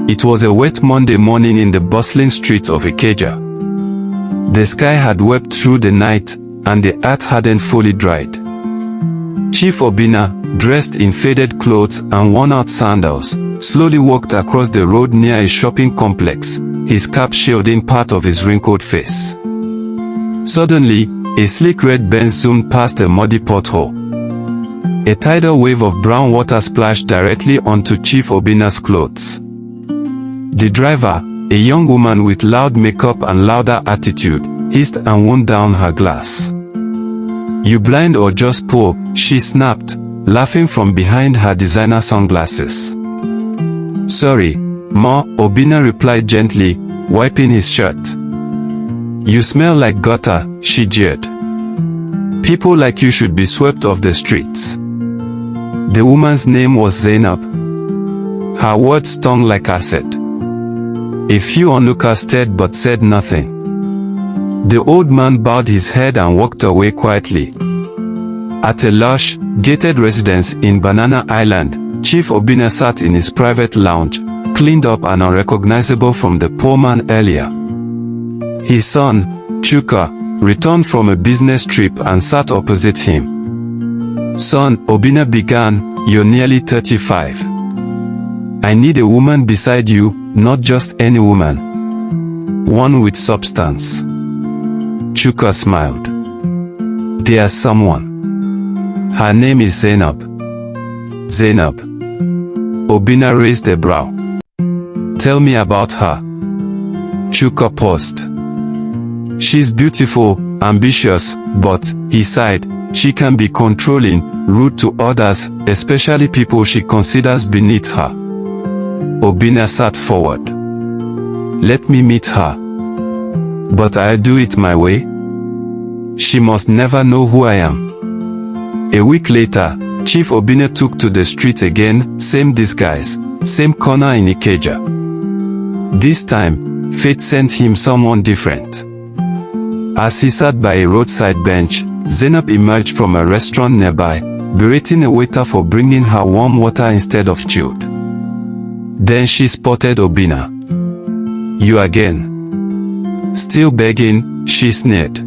It was a wet Monday morning in the bustling streets of Ikeja. The sky had wept through the night, and the earth hadn't fully dried. Chief Obinna, dressed in faded clothes and worn-out sandals, slowly walked across the road near a shopping complex, his cap shielding part of his wrinkled face. Suddenly, a sleek red Benz zoomed past a muddy pothole. A tidal wave of brown water splashed directly onto Chief Obinna's clothes. The driver, a young woman with loud makeup and louder attitude, hissed and wound down her glass. "You blind or just poor?" she snapped, laughing from behind her designer sunglasses. "Sorry, Ma," Obinna replied gently, wiping his shirt. "You smell like gutter," she jeered. "People like you should be swept off the streets." The woman's name was Zainab. Her words stung like acid. A few onlookers stared but said nothing. The old man bowed his head and walked away quietly. At a lush, gated residence in Banana Island, Chief Obinna sat in his private lounge, cleaned up and unrecognizable from the poor man earlier. His son, Chuka, returned from a business trip and sat opposite him. "Son," Obinna began, "you're nearly 35. I need a woman beside you, not just any woman. One with substance." Chuka smiled. "There's someone. Her name is Zainab." "Zainab?" Obinna raised a brow. "Tell me about her." Chuka paused. "She's beautiful, ambitious, but," he sighed, "she can be controlling, rude to others, especially people she considers beneath her." Obinna sat forward. "Let me meet her." "But I'll do it my way. She must never know who I am." A week later, Chief Obinna took to the streets again, same disguise, same corner in Ikeja. This time, fate sent him someone different. As he sat by a roadside bench, Zainab emerged from a restaurant nearby, berating a waiter for bringing her warm water instead of chilled. Then she spotted Obinna. "You again? Still begging?" she sneered.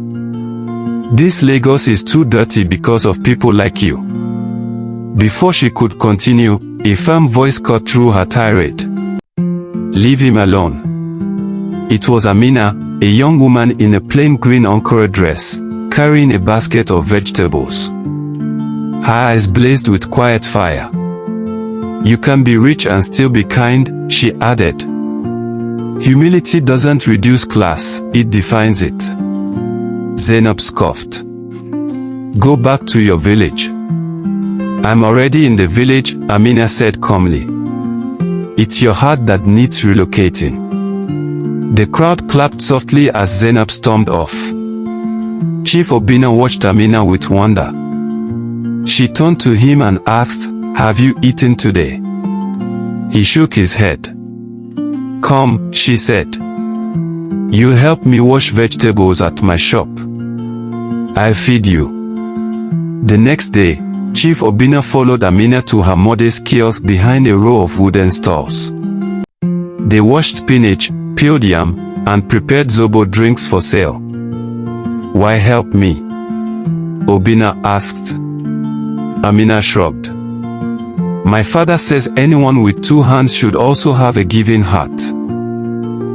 "This Lagos is too dirty because of people like you." Before she could continue, a firm voice cut through her tirade. "Leave him alone." It was Amina, a young woman in a plain green Ankara dress, carrying a basket of vegetables. Her eyes blazed with quiet fire. "You can be rich and still be kind," she added. "Humility doesn't reduce class, it defines it." Zainab scoffed. "Go back to your village." "I'm already in the village," Amina said calmly. "It's your heart that needs relocating." The crowd clapped softly as Zainab stormed off. Chief Obinna watched Amina with wonder. She turned to him and asked, "Have you eaten today?" He shook his head. "Come," she said. "You'll help me wash vegetables at my shop. I'll feed you." The next day, Chief Obinna followed Amina to her mother's kiosk behind a row of wooden stalls. They washed spinach, peeled yam, and prepared zobo drinks for sale. "Why help me?" Obinna asked. Amina shrugged. "My father says anyone with two hands should also have a giving heart."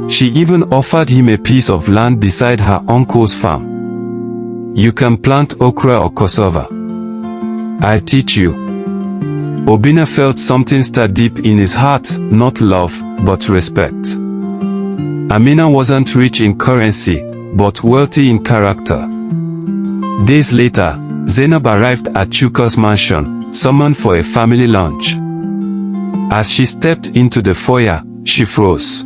She even offered him a piece of land beside her uncle's farm. "You can plant okra or cassava. I'll teach you." Obinna felt something stir deep in his heart, not love, but respect. Amina wasn't rich in currency, but wealthy in character. Days later, Zainab arrived at Chuka's mansion, summoned for a family lunch. As she stepped into the foyer, she froze.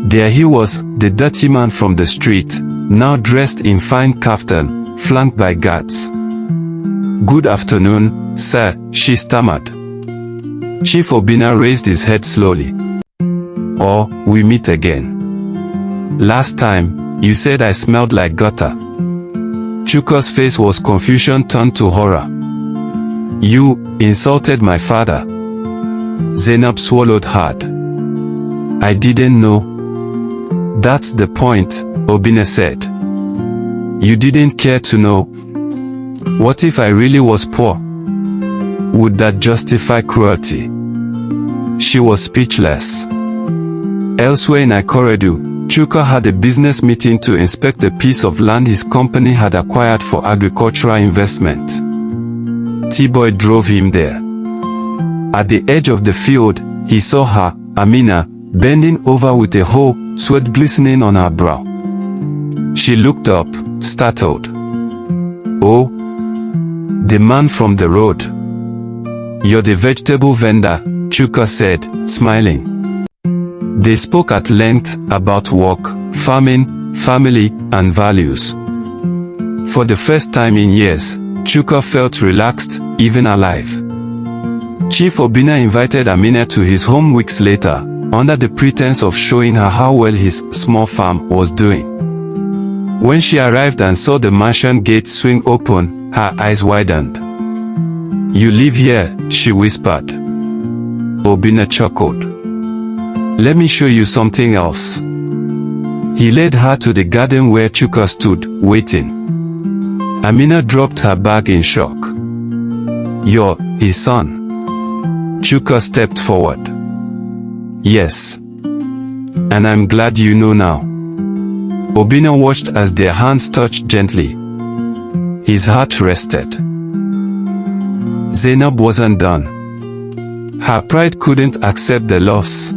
There he was, the dirty man from the street, now dressed in fine kaftan, flanked by guards. "Good afternoon, sir," she stammered. Chief Obinna raised his head slowly. "Oh, we meet again. Last time, you said I smelled like gutter." Chuka's face was confusion turned to horror. "You insulted my father." Zainab swallowed hard. I didn't know. That's the point, Obina said. You didn't care to know. What if I really was poor? Would that justify cruelty? She was speechless. Elsewhere in Ikorodu, Chuka had a business meeting to inspect a piece of land his company had acquired for agricultural investment. T-Boy drove him there. At the edge of the field, he saw her, Amina, bending over with a hoe, sweat glistening on her brow. She looked up, startled. Oh, the man from the road. You're the vegetable vendor, Chuka said, smiling. They spoke at length about work, farming, family, and values. For the first time in years, Chuka felt relaxed, even alive. Chief Obina invited Amina to his home weeks later, under the pretense of showing her how well his small farm was doing. When she arrived and saw the mansion gate swing open, her eyes widened. You live here, she whispered. Obina chuckled. Let me show you something else. He led her to the garden where Chuka stood, waiting. Amina dropped her bag in shock. You're his son. Chuka stepped forward. Yes. And I'm glad you know now. Obina watched as their hands touched gently. His heart rested. Zainab wasn't done. Her pride couldn't accept the loss.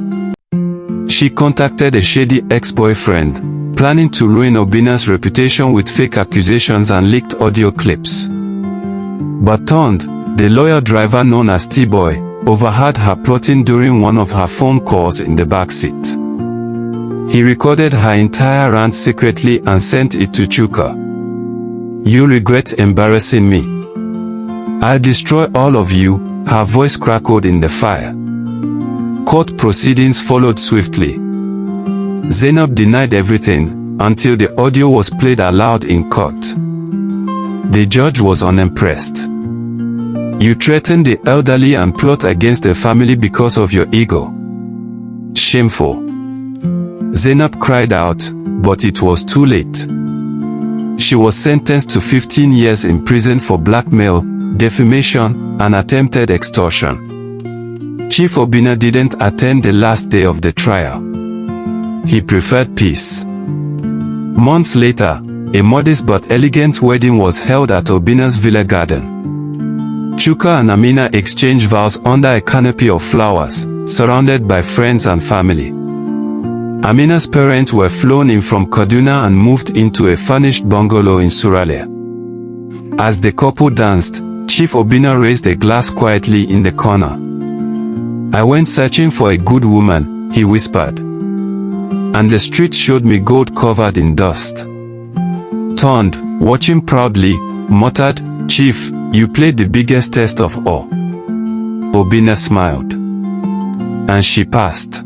She contacted a shady ex-boyfriend, planning to ruin Obina's reputation with fake accusations and leaked audio clips. But Tond, the loyal driver known as T-Boy, overheard her plotting during one of her phone calls in the backseat. He recorded her entire rant secretly and sent it to Chuka. You'll regret embarrassing me. I'll destroy all of you, her voice crackled in the fire. Court proceedings followed swiftly. Zainab denied everything, until the audio was played aloud in court. The judge was unimpressed. You threaten the elderly and plot against the family because of your ego. Shameful. Zainab cried out, but it was too late. She was sentenced to 15 years in prison for blackmail, defamation, and attempted extortion. Chief Obina didn't attend the last day of the trial. He preferred peace. Months later, a modest but elegant wedding was held at Obina's villa garden. Chuka and Amina exchanged vows under a canopy of flowers, surrounded by friends and family. Amina's parents were flown in from Kaduna and moved into a furnished bungalow in Suralaya. As the couple danced, Chief Obina raised a glass quietly in the corner. I went searching for a good woman, he whispered. And the street showed me gold covered in dust. Tond, watching proudly, muttered, Chief, you played the biggest test of all. Obina smiled. And she passed.